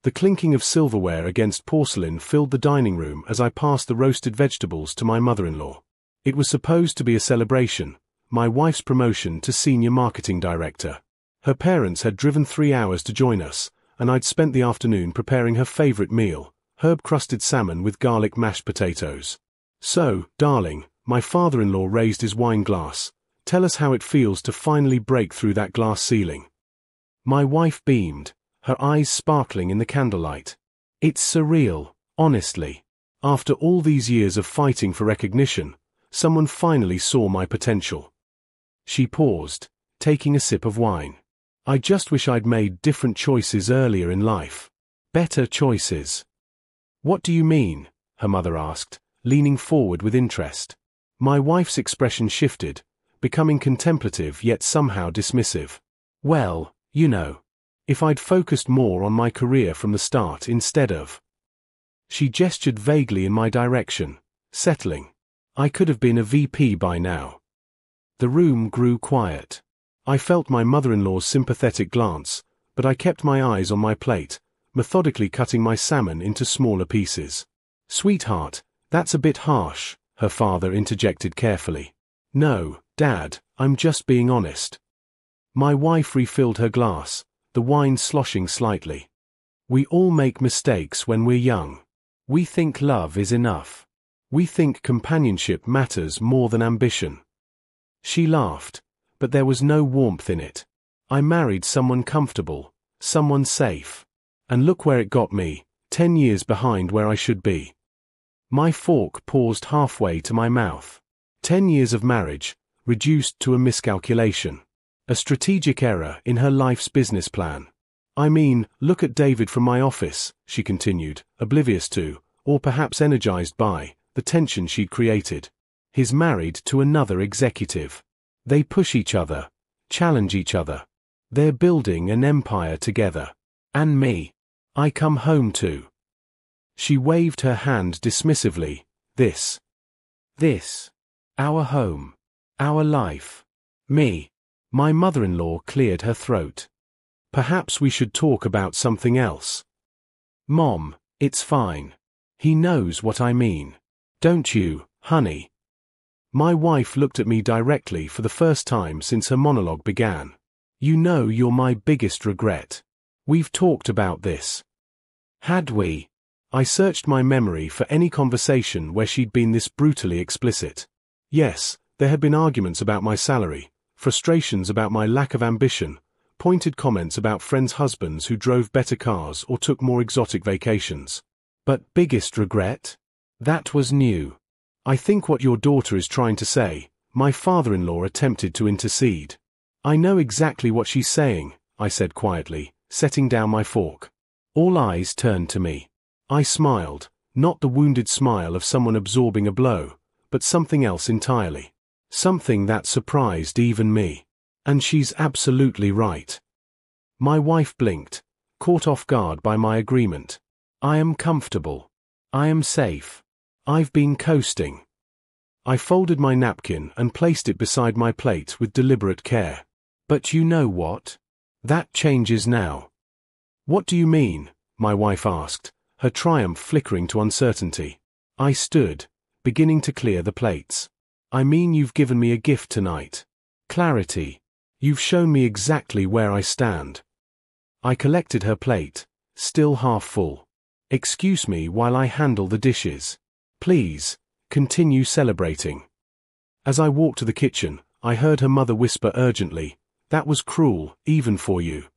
The clinking of silverware against porcelain filled the dining room as I passed the roasted vegetables to my mother-in-law. It was supposed to be a celebration, my wife's promotion to senior marketing director. Her parents had driven 3 hours to join us, and I'd spent the afternoon preparing her favorite meal, herb-crusted salmon with garlic mashed potatoes. "So, darling," my father-in-law raised his wine glass, "tell us how it feels to finally break through that glass ceiling." My wife beamed, her eyes sparkling in the candlelight. "It's surreal, honestly. After all these years of fighting for recognition, someone finally saw my potential." She paused, taking a sip of wine. "I just wish I'd made different choices earlier in life. Better choices." "What do you mean?" her mother asked, leaning forward with interest. My wife's expression shifted, becoming contemplative yet somehow dismissive. "Well, you know. If I'd focused more on my career from the start instead of—" She gestured vaguely in my direction, settling. "I could have been a VP by now." The room grew quiet. I felt my mother-in-law's sympathetic glance, but I kept my eyes on my plate, methodically cutting my salmon into smaller pieces. "Sweetheart, that's a bit harsh," her father interjected carefully. "No, Dad, I'm just being honest." My wife refilled her glass, the wine sloshing slightly. "We all make mistakes when we're young. We think love is enough. We think companionship matters more than ambition." She laughed, but there was no warmth in it. "I married someone comfortable, someone safe. And look where it got me, 10 years behind where I should be." My fork paused halfway to my mouth. 10 years of marriage, reduced to a miscalculation. A strategic error in her life's business plan. "I mean, look at David from my office," she continued, oblivious to, or perhaps energized by, the tension she'd created. "He's married to another executive. They push each other, challenge each other. They're building an empire together. And me. I come home to." She waved her hand dismissively. This. Our home. Our life. Me." My mother-in-law cleared her throat. "Perhaps we should talk about something else." "Mom, it's fine. He knows what I mean. Don't you, honey?" My wife looked at me directly for the first time since her monologue began. "You know you're my biggest regret. We've talked about this." Had we? I searched my memory for any conversation where she'd been this brutally explicit. Yes, there had been arguments about my salary, frustrations about my lack of ambition, pointed comments about friends' husbands who drove better cars or took more exotic vacations. But biggest regret? That was new. "I think what your daughter is trying to say," my father-in-law attempted to intercede. "I know exactly what she's saying," I said quietly, setting down my fork. All eyes turned to me. I smiled, not the wounded smile of someone absorbing a blow, but something else entirely. Something that surprised even me. "And she's absolutely right." My wife blinked, caught off guard by my agreement. "I am comfortable. I am safe. I've been coasting." I folded my napkin and placed it beside my plate with deliberate care. "But you know what? That changes now." "What do you mean?" my wife asked, her triumph flickering to uncertainty. I stood, beginning to clear the plates. "I mean you've given me a gift tonight. Clarity. You've shown me exactly where I stand." I collected her plate, still half full. "Excuse me while I handle the dishes. Please, continue celebrating." As I walked to the kitchen, I heard her mother whisper urgently, "That was cruel, even for you."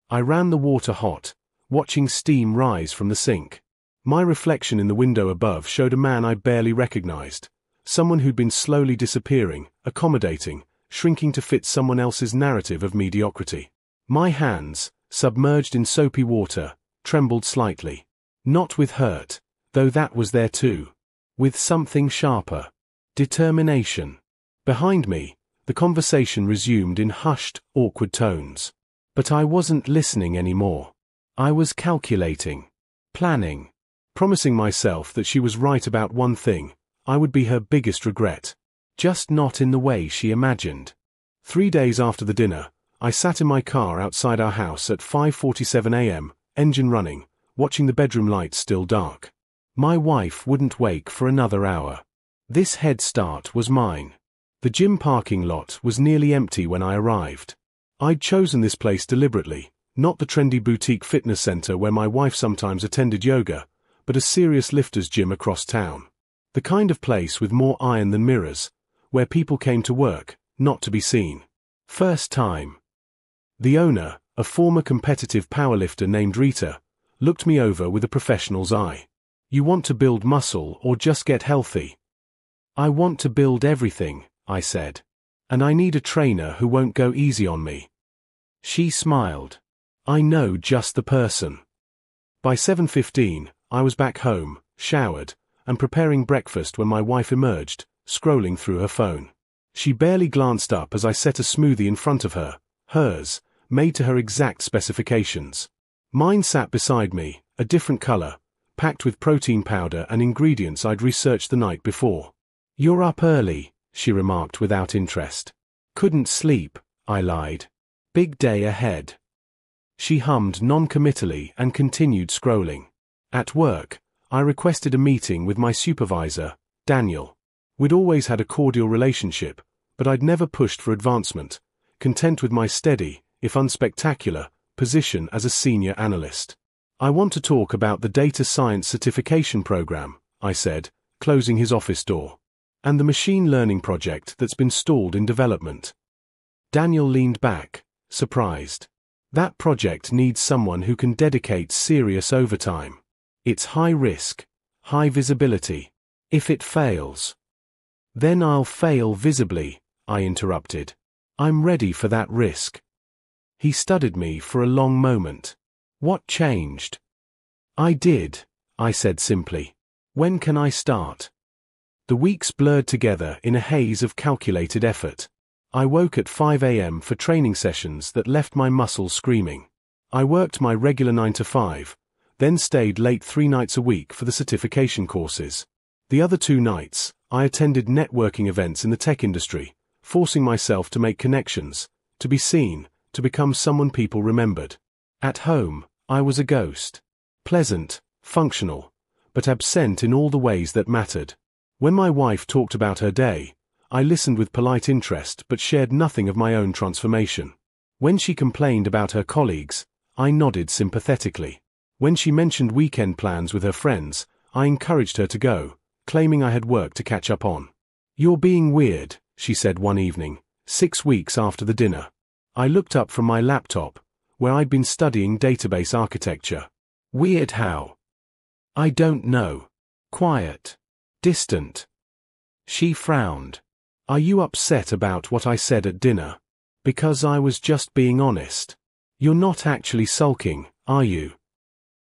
I ran the water hot, watching steam rise from the sink. My reflection in the window above showed a man I barely recognized. Someone who'd been slowly disappearing, accommodating, shrinking to fit someone else's narrative of mediocrity. My hands, submerged in soapy water, trembled slightly. Not with hurt, though that was there too. With something sharper. Determination. Behind me, the conversation resumed in hushed, awkward tones. But I wasn't listening anymore. I was calculating. Planning. Promising myself that she was right about one thing. I would be her biggest regret. Just not in the way she imagined. 3 days after the dinner, I sat in my car outside our house at 5:47 a.m., engine running, watching the bedroom lights still dark. My wife wouldn't wake for another hour. This head start was mine. The gym parking lot was nearly empty when I arrived. I'd chosen this place deliberately, not the trendy boutique fitness center where my wife sometimes attended yoga, but a serious lifter's gym across town. The kind of place with more iron than mirrors, where people came to work, not to be seen. First time. The owner, a former competitive powerlifter named Rita, looked me over with a professional's eye. You want to build muscle or just get healthy? I want to build everything, I said. And I need a trainer who won't go easy on me. She smiled. I know just the person. By 7:15, I was back home, showered, and preparing breakfast when my wife emerged, scrolling through her phone. She barely glanced up as I set a smoothie in front of her, hers, made to her exact specifications. Mine sat beside me, a different color, packed with protein powder and ingredients I'd researched the night before. You're up early, she remarked without interest. Couldn't sleep, I lied. Big day ahead. She hummed non-committally and continued scrolling. At work, I requested a meeting with my supervisor, Daniel. We'd always had a cordial relationship, but I'd never pushed for advancement, content with my steady, if unspectacular, position as a senior analyst. I want to talk about the data science certification program, I said, closing his office door, and the machine learning project that's been stalled in development. Daniel leaned back, surprised. That project needs someone who can dedicate serious overtime. It's high risk, high visibility. If it fails, then I'll fail visibly, I interrupted. I'm ready for that risk. He studied me for a long moment. What changed? I did, I said simply. When can I start? The weeks blurred together in a haze of calculated effort. I woke at 5 a.m. for training sessions that left my muscles screaming. I worked my regular 9 to 5, then stayed late 3 nights a week for the certification courses. The other 2 nights, I attended networking events in the tech industry, forcing myself to make connections, to be seen, to become someone people remembered. At home, I was a ghost. Pleasant, functional, but absent in all the ways that mattered. When my wife talked about her day, I listened with polite interest but shared nothing of my own transformation. When she complained about her colleagues, I nodded sympathetically. When she mentioned weekend plans with her friends, I encouraged her to go, claiming I had work to catch up on. You're being weird, she said one evening, 6 weeks after the dinner. I looked up from my laptop, where I'd been studying database architecture. Weird how? I don't know. Quiet. Distant. She frowned. Are you upset about what I said at dinner? Because I was just being honest. You're not actually sulking, are you?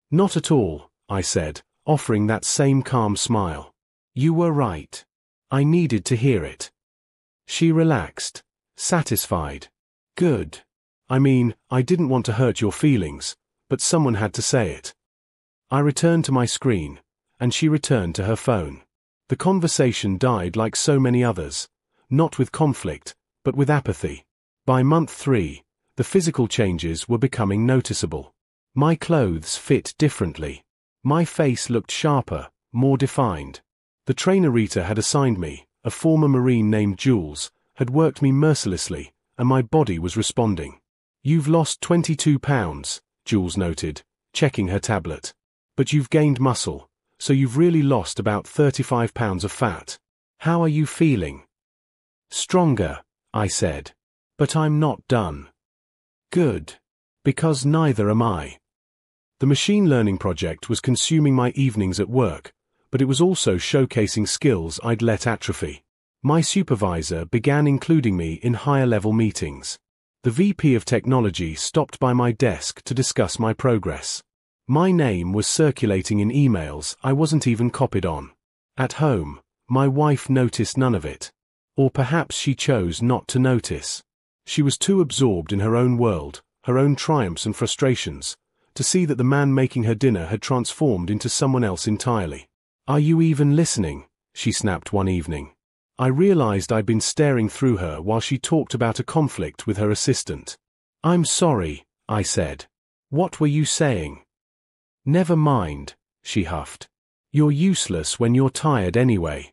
Not at all, I said, offering that same calm smile. You were right. I needed to hear it. She relaxed, satisfied. Good. I mean, I didn't want to hurt your feelings, but someone had to say it. I returned to my screen, and she returned to her phone. The conversation died like so many others, not with conflict, but with apathy. By month 3, the physical changes were becoming noticeable. My clothes fit differently. My face looked sharper, more defined. The trainer Rita had assigned me, a former Marine named Jules, had worked me mercilessly, and my body was responding. You've lost 22 pounds, Jules noted, checking her tablet. But you've gained muscle, so you've really lost about 35 pounds of fat. How are you feeling? Stronger, I said. But I'm not done. Good. Because neither am I. The machine learning project was consuming my evenings at work, but it was also showcasing skills I'd let atrophy. My supervisor began including me in higher-level meetings. The VP of technology stopped by my desk to discuss my progress. My name was circulating in emails I wasn't even copied on. At home, my wife noticed none of it. Or perhaps she chose not to notice. She was too absorbed in her own world, her own triumphs and frustrations, to see that the man making her dinner had transformed into someone else entirely. Are you even listening? She snapped one evening. I realized I'd been staring through her while she talked about a conflict with her assistant. I'm sorry, I said. What were you saying? Never mind, she huffed. You're useless when you're tired anyway.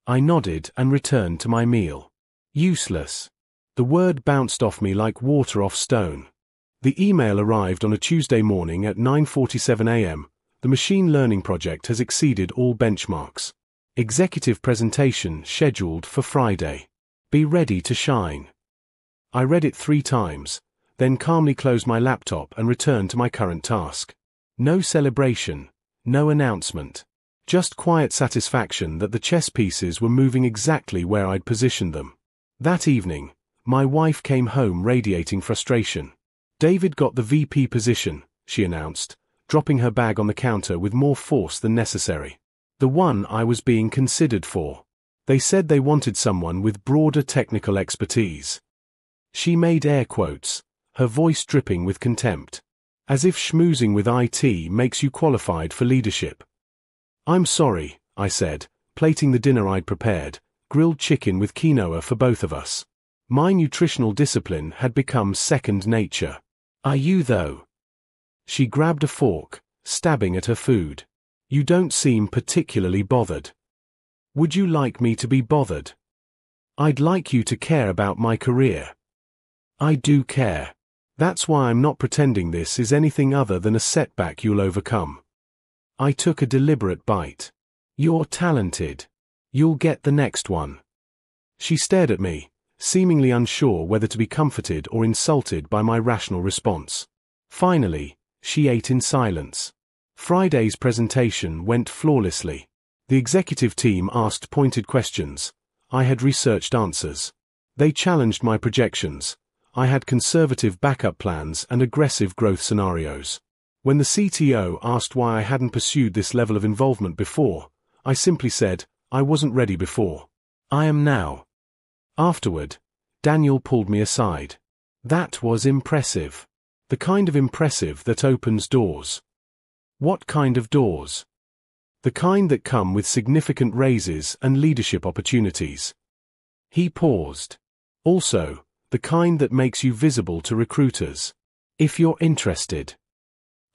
I nodded and returned to my meal. Useless. The word bounced off me like water off stone. The email arrived on a Tuesday morning at 9:47 a.m. The machine learning project has exceeded all benchmarks. Executive presentation scheduled for Friday. Be ready to shine. I read it 3 times, then calmly closed my laptop and returned to my current task. No celebration, no announcement. Just quiet satisfaction that the chess pieces were moving exactly where I'd positioned them. That evening, my wife came home radiating frustration. David got the VP position, she announced, dropping her bag on the counter with more force than necessary. The one I was being considered for. They said they wanted someone with broader technical expertise. She made air quotes, her voice dripping with contempt. As if schmoozing with IT makes you qualified for leadership. I'm sorry, I said, plating the dinner I'd prepared, grilled chicken with quinoa for both of us. My nutritional discipline had become second nature. Are you though? She grabbed a fork, stabbing at her food. You don't seem particularly bothered. Would you like me to be bothered? I'd like you to care about my career. I do care. That's why I'm not pretending this is anything other than a setback you'll overcome. I took a deliberate bite. You're talented. You'll get the next one. She stared at me, seemingly unsure whether to be comforted or insulted by my rational response. Finally, she ate in silence. Friday's presentation went flawlessly. The executive team asked pointed questions. I had researched answers. They challenged my projections. I had conservative backup plans and aggressive growth scenarios. When the CTO asked why I hadn't pursued this level of involvement before, I simply said, I wasn't ready before. I am now. Afterward, Daniel pulled me aside. That was impressive. The kind of impressive that opens doors. What kind of doors? The kind that come with significant raises and leadership opportunities. He paused. Also, the kind that makes you visible to recruiters. If you're interested.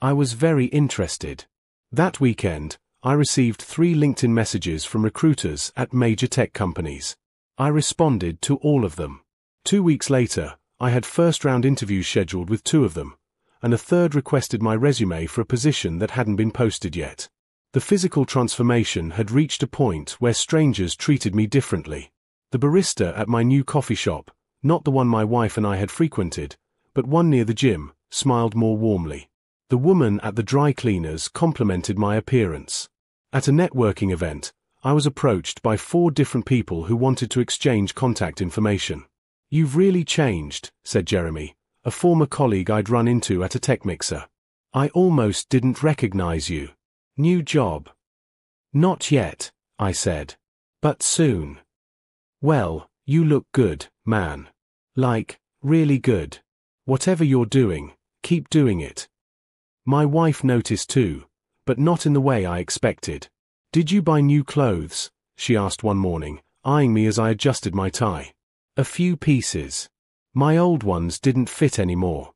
I was very interested. That weekend, I received 3 LinkedIn messages from recruiters at major tech companies. I responded to all of them. 2 weeks later, I had first-round interviews scheduled with 2 of them, and a third requested my resume for a position that hadn't been posted yet. The physical transformation had reached a point where strangers treated me differently. The barista at my new coffee shop, not the one my wife and I had frequented, but one near the gym, smiled more warmly. The woman at the dry cleaners complimented my appearance. At a networking event, I was approached by 4 different people who wanted to exchange contact information. You've really changed, said Jeremy, a former colleague I'd run into at a tech mixer. I almost didn't recognize you. New job? Not yet, I said. But soon. Well, you look good, man. Like, really good. Whatever you're doing, keep doing it. My wife noticed too, but not in the way I expected. Did you buy new clothes? She asked one morning, eyeing me as I adjusted my tie. A few pieces. My old ones didn't fit anymore.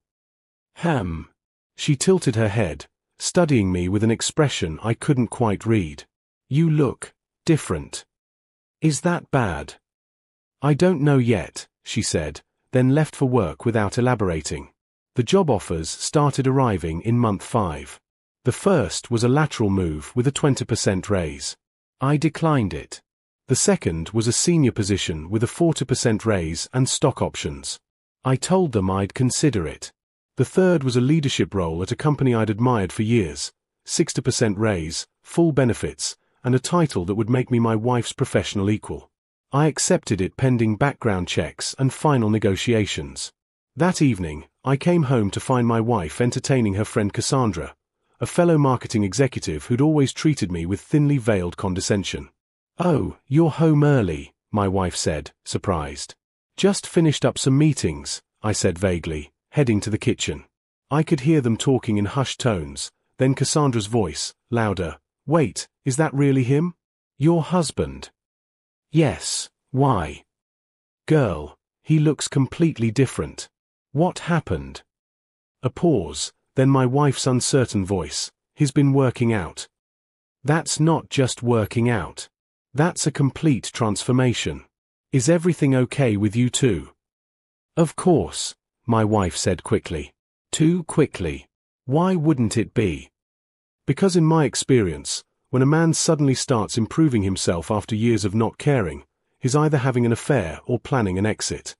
She tilted her head, studying me with an expression I couldn't quite read. You look different. Is that bad? I don't know yet, she said, then left for work without elaborating. The job offers started arriving in month 5. The first was a lateral move with a 20% raise. I declined it. The second was a senior position with a 40% raise and stock options. I told them I'd consider it. The third was a leadership role at a company I'd admired for years, 60% raise, full benefits, and a title that would make me my wife's professional equal. I accepted it pending background checks and final negotiations. That evening, I came home to find my wife entertaining her friend Cassandra, a fellow marketing executive who'd always treated me with thinly veiled condescension. Oh, you're home early, my wife said, surprised. Just finished up some meetings, I said vaguely, heading to the kitchen. I could hear them talking in hushed tones, then Cassandra's voice, louder. Wait, is that really him? Your husband? Yes, why? Girl, he looks completely different. What happened? A pause, then my wife's uncertain voice. He's been working out. That's not just working out. That's a complete transformation. Is everything okay with you too? Of course, my wife said quickly. Too quickly. Why wouldn't it be? Because in my experience, when a man suddenly starts improving himself after years of not caring, he's either having an affair or planning an exit.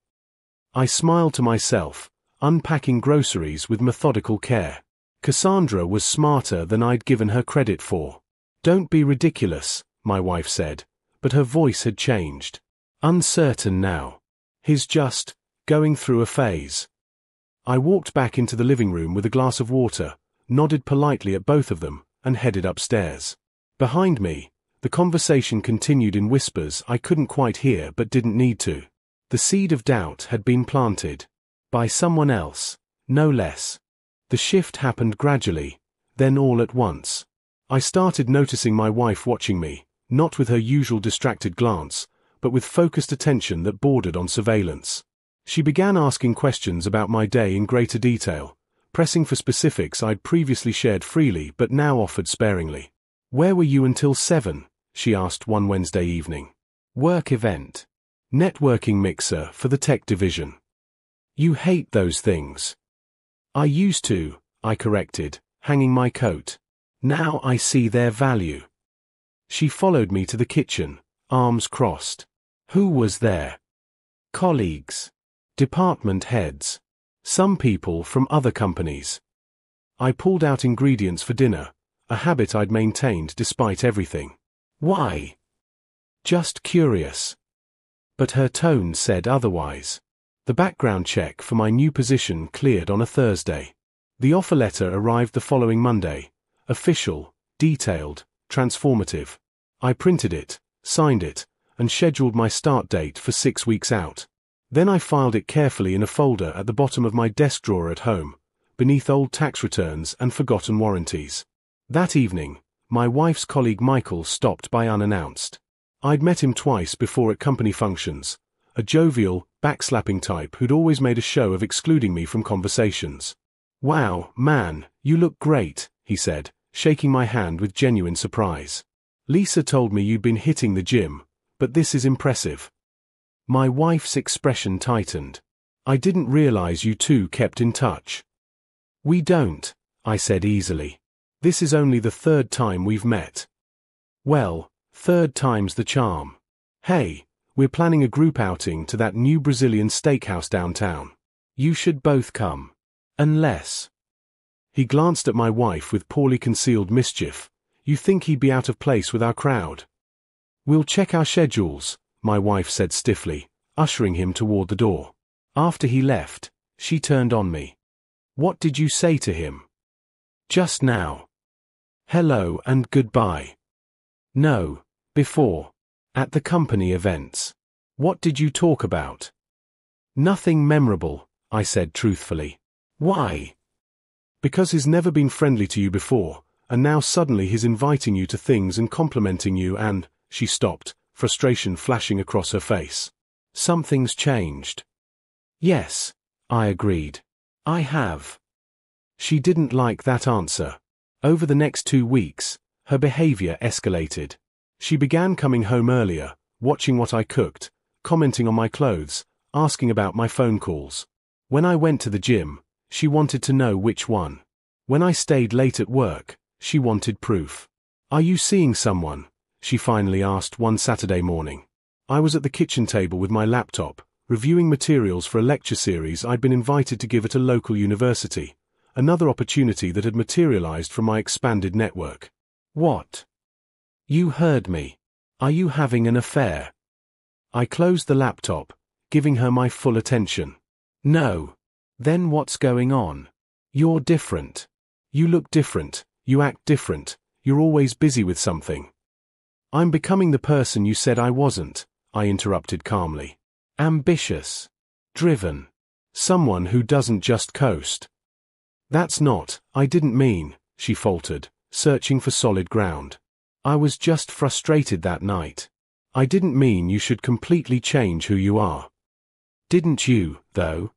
I smiled to myself, unpacking groceries with methodical care. Cassandra was smarter than I'd given her credit for. Don't be ridiculous, my wife said, but her voice had changed. Uncertain now. He's just going through a phase. I walked back into the living room with a glass of water, nodded politely at both of them, and headed upstairs. Behind me, the conversation continued in whispers I couldn't quite hear but didn't need to. The seed of doubt had been planted. By someone else, no less. The shift happened gradually, then all at once. I started noticing my wife watching me, not with her usual distracted glance, but with focused attention that bordered on surveillance. She began asking questions about my day in greater detail, pressing for specifics I'd previously shared freely but now offered sparingly. Where were you until 7? She asked one Wednesday evening. Work event. Networking mixer for the tech division. You hate those things. I used to, I corrected, hanging my coat. Now I see their value. She followed me to the kitchen, arms crossed. Who was there? Colleagues. Department heads. Some people from other companies. I pulled out ingredients for dinner, a habit I'd maintained despite everything. Why? Just curious. But her tone said otherwise. The background check for my new position cleared on a Thursday. The offer letter arrived the following Monday. Official, detailed, transformative. I printed it, signed it, and scheduled my start date for 6 weeks out. Then I filed it carefully in a folder at the bottom of my desk drawer at home, beneath old tax returns and forgotten warranties. That evening, my wife's colleague Michael stopped by unannounced. I'd met him twice before at company functions, a jovial, backslapping type who'd always made a show of excluding me from conversations. Wow, man, you look great, he said, shaking my hand with genuine surprise. Lisa told me you'd been hitting the gym, but this is impressive. My wife's expression tightened. I didn't realize you two kept in touch. We don't, I said easily. This is only the 3rd time we've met. Well, 3rd time's the charm. Hey, we're planning a group outing to that new Brazilian steakhouse downtown. You should both come. Unless. He glanced at my wife with poorly concealed mischief. You think he'd be out of place with our crowd? We'll check our schedules, my wife said stiffly, ushering him toward the door. After he left, she turned on me. What did you say to him? Just now. Hello and goodbye. No, before. At the company events. What did you talk about? Nothing memorable, I said truthfully. Why? Because he's never been friendly to you before, and now suddenly he's inviting you to things and complimenting you and, she stopped, frustration flashing across her face. Something's changed. Yes, I agreed. I have. She didn't like that answer. Over the next 2 weeks, her behavior escalated. She began coming home earlier, watching what I cooked, commenting on my clothes, asking about my phone calls. When I went to the gym, she wanted to know which one. When I stayed late at work, she wanted proof. Are you seeing someone? She finally asked one Saturday morning. I was at the kitchen table with my laptop, reviewing materials for a lecture series I'd been invited to give at a local university, another opportunity that had materialized from my expanded network. What? You heard me. Are you having an affair? I closed the laptop, giving her my full attention. No. Then what's going on? You're different. You look different, you act different, you're always busy with something. I'm becoming the person you said I wasn't, I interrupted calmly. Ambitious. Driven. Someone who doesn't just coast. That's not, I didn't mean, she faltered, searching for solid ground. I was just frustrated that night. I didn't mean you should completely change who you are. Didn't you, though?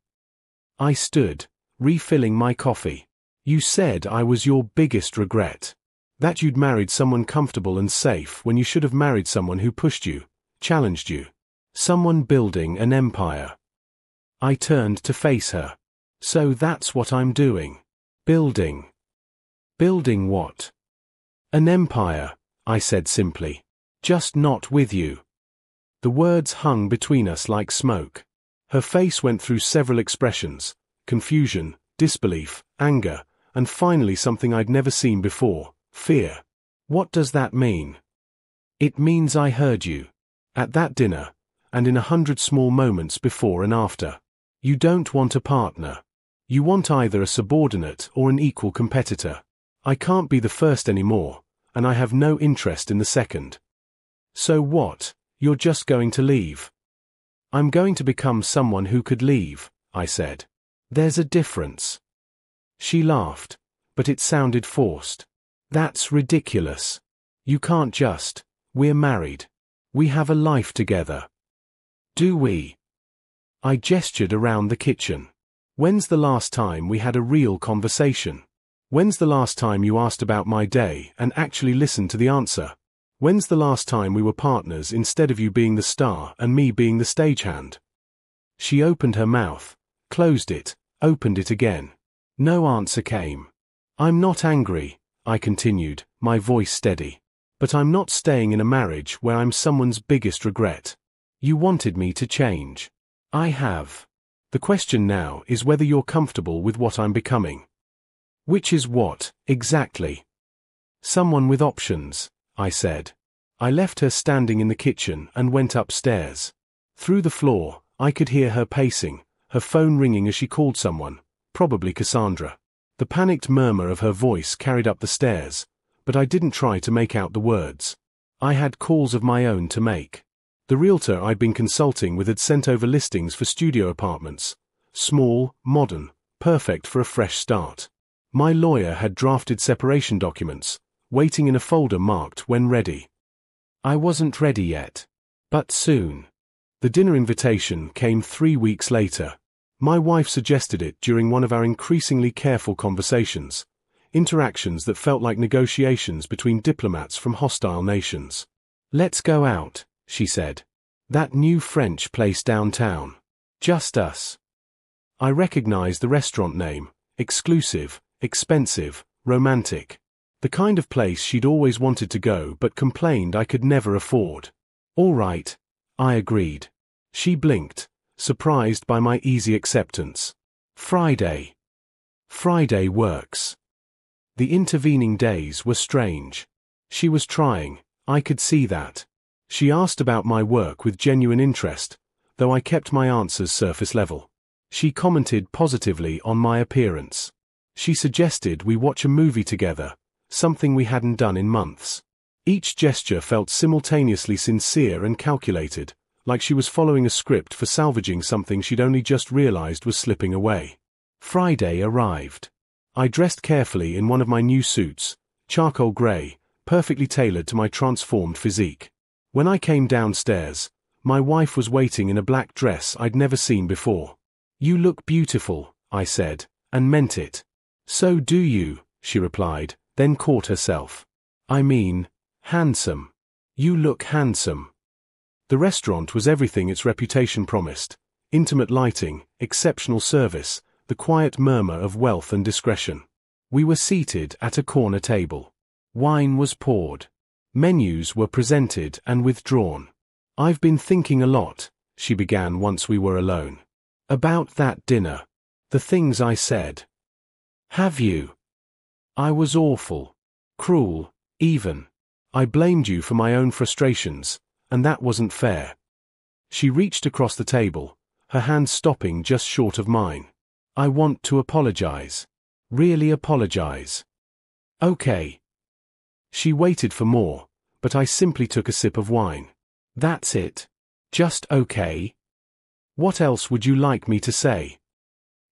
I stood, refilling my coffee. You said I was your biggest regret. That you'd married someone comfortable and safe when you should have married someone who pushed you, challenged you. Someone building an empire. I turned to face her. So that's what I'm doing. Building. Building what? An empire, I said simply. Just not with you. The words hung between us like smoke. Her face went through several expressions: confusion, disbelief, anger, and finally something I'd never seen before: fear. What does that mean? It means I heard you. At that dinner, and in 100 small moments before and after. You don't want a partner. You want either a subordinate or an equal competitor. I can't be the first anymore, and I have no interest in the second. So what? You're just going to leave? I'm going to become someone who could leave, I said. There's a difference. She laughed, but it sounded forced. That's ridiculous. You can't just. We're married. We have a life together. Do we? I gestured around the kitchen. When's the last time we had a real conversation? When's the last time you asked about my day and actually listened to the answer? When's the last time we were partners instead of you being the star and me being the stagehand? She opened her mouth, closed it, opened it again. No answer came. I'm not angry, I continued, my voice steady. But I'm not staying in a marriage where I'm someone's biggest regret. You wanted me to change. I have. The question now is whether you're comfortable with what I'm becoming. Which is what, exactly? Someone with options, I said. I left her standing in the kitchen and went upstairs. Through the floor, I could hear her pacing, her phone ringing as she called someone, probably Cassandra. The panicked murmur of her voice carried up the stairs, but I didn't try to make out the words. I had calls of my own to make. The realtor I'd been consulting with had sent over listings for studio apartments. Small, modern, perfect for a fresh start. My lawyer had drafted separation documents, waiting in a folder marked when ready. I wasn't ready yet. But soon. The dinner invitation came 3 weeks later. My wife suggested it during one of our increasingly careful conversations, interactions that felt like negotiations between diplomats from hostile nations. Let's go out, she said. That new French place downtown. Just us. I recognized the restaurant name: exclusive, expensive, romantic. The kind of place she'd always wanted to go but complained I could never afford. All right, I agreed. She blinked, surprised by my easy acceptance. Friday. Friday works. The intervening days were strange. She was trying, I could see that. She asked about my work with genuine interest, though I kept my answers surface level. She commented positively on my appearance. She suggested we watch a movie together, something we hadn't done in months. Each gesture felt simultaneously sincere and calculated, like she was following a script for salvaging something she'd only just realized was slipping away. Friday arrived. I dressed carefully in one of my new suits, charcoal grey, perfectly tailored to my transformed physique. When I came downstairs, my wife was waiting in a black dress I'd never seen before. You look beautiful, I said, and meant it. So do you, she replied, then caught herself. I mean, handsome. You look handsome. The restaurant was everything its reputation promised: intimate lighting, exceptional service, the quiet murmur of wealth and discretion. We were seated at a corner table. Wine was poured. Menus were presented and withdrawn. I've been thinking a lot, she began once we were alone. About that dinner. The things I said. Have you? I was awful. Cruel, even. I blamed you for my own frustrations, and that wasn't fair. She reached across the table, her hand stopping just short of mine. I want to apologize. Really apologize. Okay. She waited for more, but I simply took a sip of wine. That's it. Just okay? What else would you like me to say?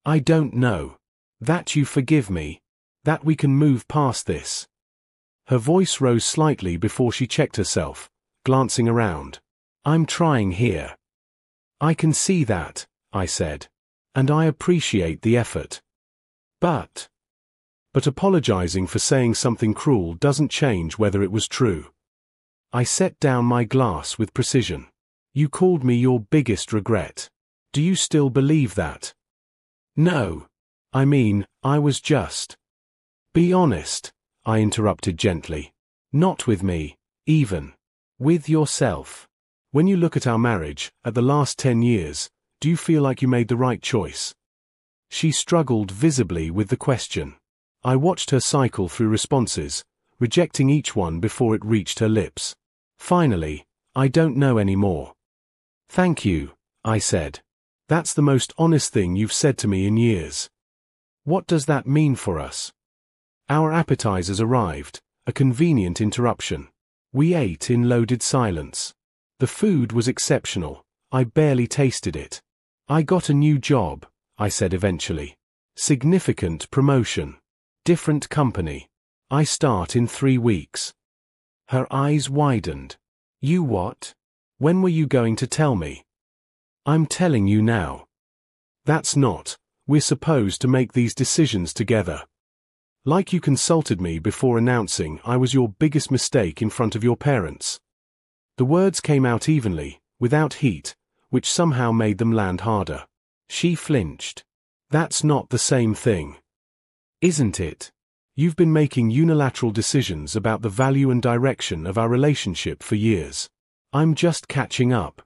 I don't know. That you forgive me. That we can move past this. Her voice rose slightly before she checked herself, glancing around. I'm trying here. I can see that, I said. And I appreciate the effort. But But apologizing for saying something cruel doesn't change whether it was true. I set down my glass with precision. You called me your biggest regret. Do you still believe that? No. I mean, I was just. Be honest, I interrupted gently. Not with me, even. With yourself. When you look at our marriage, at the last 10 years, do you feel like you made the right choice? She struggled visibly with the question. I watched her cycle through responses, rejecting each one before it reached her lips. Finally, I don't know anymore. Thank you, I said. That's the most honest thing you've said to me in years. What does that mean for us? Our appetizers arrived, a convenient interruption. We ate in loaded silence. The food was exceptional. I barely tasted it. I got a new job, I said eventually. Significant promotion. Different company. I start in 3 weeks. Her eyes widened. You what? When were you going to tell me? I'm telling you now. That's not. We're supposed to make these decisions together. Like you consulted me before announcing I was your biggest mistake in front of your parents. The words came out evenly, without heat, which somehow made them land harder. She flinched. That's not the same thing. Isn't it? You've been making unilateral decisions about the value and direction of our relationship for years. I'm just catching up.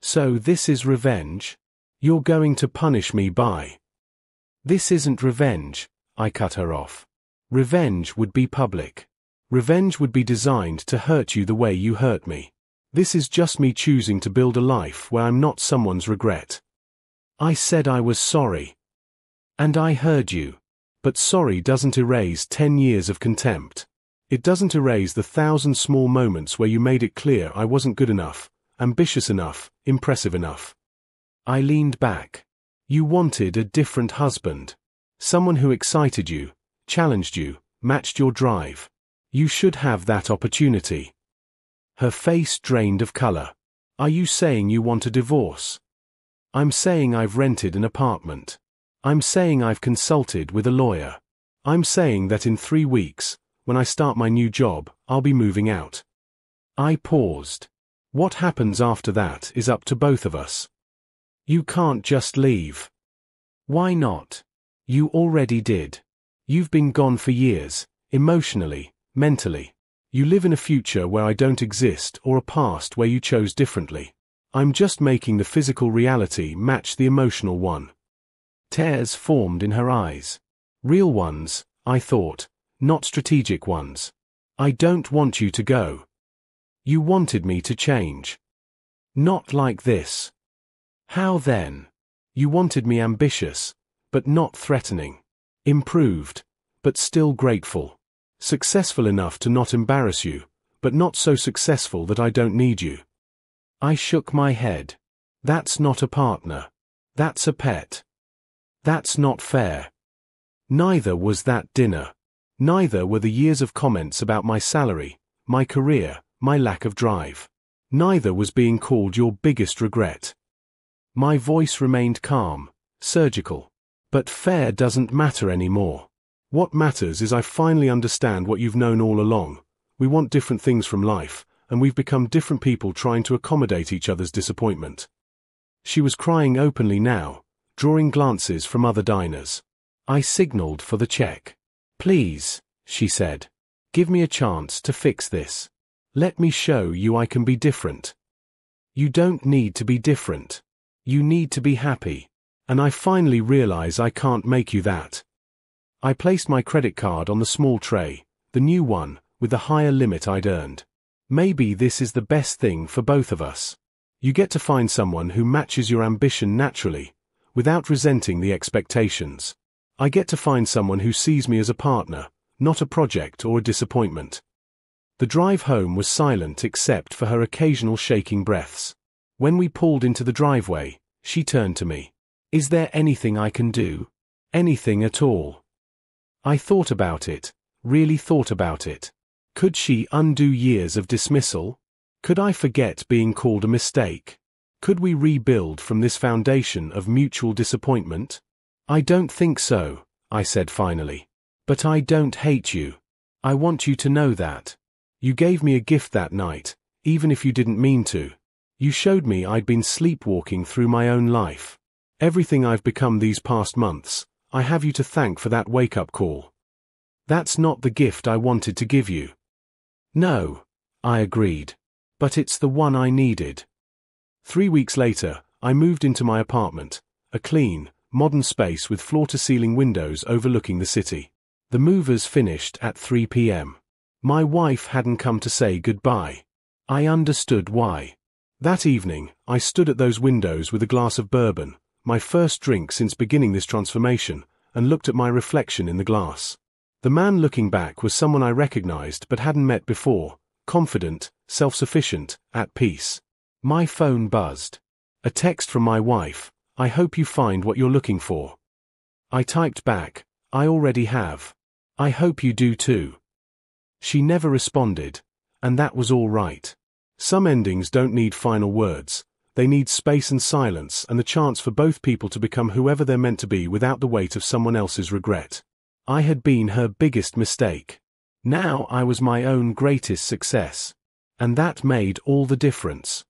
So this is revenge? You're going to punish me by... This isn't revenge, I cut her off. Revenge would be public. Revenge would be designed to hurt you the way you hurt me. This is just me choosing to build a life where I'm not someone's regret. I said I was sorry. And I heard you. But sorry doesn't erase 10 years of contempt. It doesn't erase the 1,000 small moments where you made it clear I wasn't good enough, ambitious enough, impressive enough. I leaned back. You wanted a different husband. Someone who excited you, challenged you, matched your drive. You should have that opportunity. Her face drained of color. Are you saying you want a divorce? I'm saying I've rented an apartment. I'm saying I've consulted with a lawyer. I'm saying that in 3 weeks, when I start my new job, I'll be moving out. I paused. What happens after that is up to both of us. You can't just leave. Why not? You already did. You've been gone for years, emotionally, mentally. You live in a future where I don't exist or a past where you chose differently. I'm just making the physical reality match the emotional one. Tears formed in her eyes. Real ones, I thought, not strategic ones. I don't want you to go. You wanted me to change. Not like this. How then? You wanted me ambitious, but not threatening. Improved, but still grateful. Successful enough to not embarrass you, but not so successful that I don't need you. I shook my head. That's not a partner. That's a pet. That's not fair. Neither was that dinner. Neither were the years of comments about my salary, my career, my lack of drive. Neither was being called your biggest regret. My voice remained calm, surgical. But fair doesn't matter anymore. What matters is I finally understand what you've known all along. We want different things from life, and we've become different people trying to accommodate each other's disappointment. She was crying openly now, drawing glances from other diners. I signaled for the check. Please, she said. Give me a chance to fix this. Let me show you I can be different. You don't need to be different. You need to be happy. And I finally realize I can't make you that. I placed my credit card on the small tray, the new one, with the higher limit I'd earned. Maybe this is the best thing for both of us. You get to find someone who matches your ambition naturally, without resenting the expectations. I get to find someone who sees me as a partner, not a project or a disappointment. The drive home was silent except for her occasional shaking breaths. When we pulled into the driveway, she turned to me. Is there anything I can do? Anything at all? I thought about it, really thought about it. Could she undo years of dismissal? Could I forget being called a mistake? Could we rebuild from this foundation of mutual disappointment? I don't think so, I said finally. But I don't hate you. I want you to know that. You gave me a gift that night, even if you didn't mean to. You showed me I'd been sleepwalking through my own life. Everything I've become these past months, I have you to thank for that wake-up call. That's not the gift I wanted to give you. No, I agreed. But it's the one I needed. 3 weeks later, I moved into my apartment, a clean, modern space with floor-to-ceiling windows overlooking the city. The movers finished at 3 p.m. My wife hadn't come to say goodbye. I understood why. That evening, I stood at those windows with a glass of bourbon, my first drink since beginning this transformation, and looked at my reflection in the glass. The man looking back was someone I recognized but hadn't met before, confident, self-sufficient, at peace. My phone buzzed. A text from my wife, "I hope you find what you're looking for." I typed back, "I already have. I hope you do too." She never responded, and that was all right. Some endings don't need final words. They need space and silence and the chance for both people to become whoever they're meant to be without the weight of someone else's regret. I had been her biggest mistake. Now I was my own greatest success. And that made all the difference.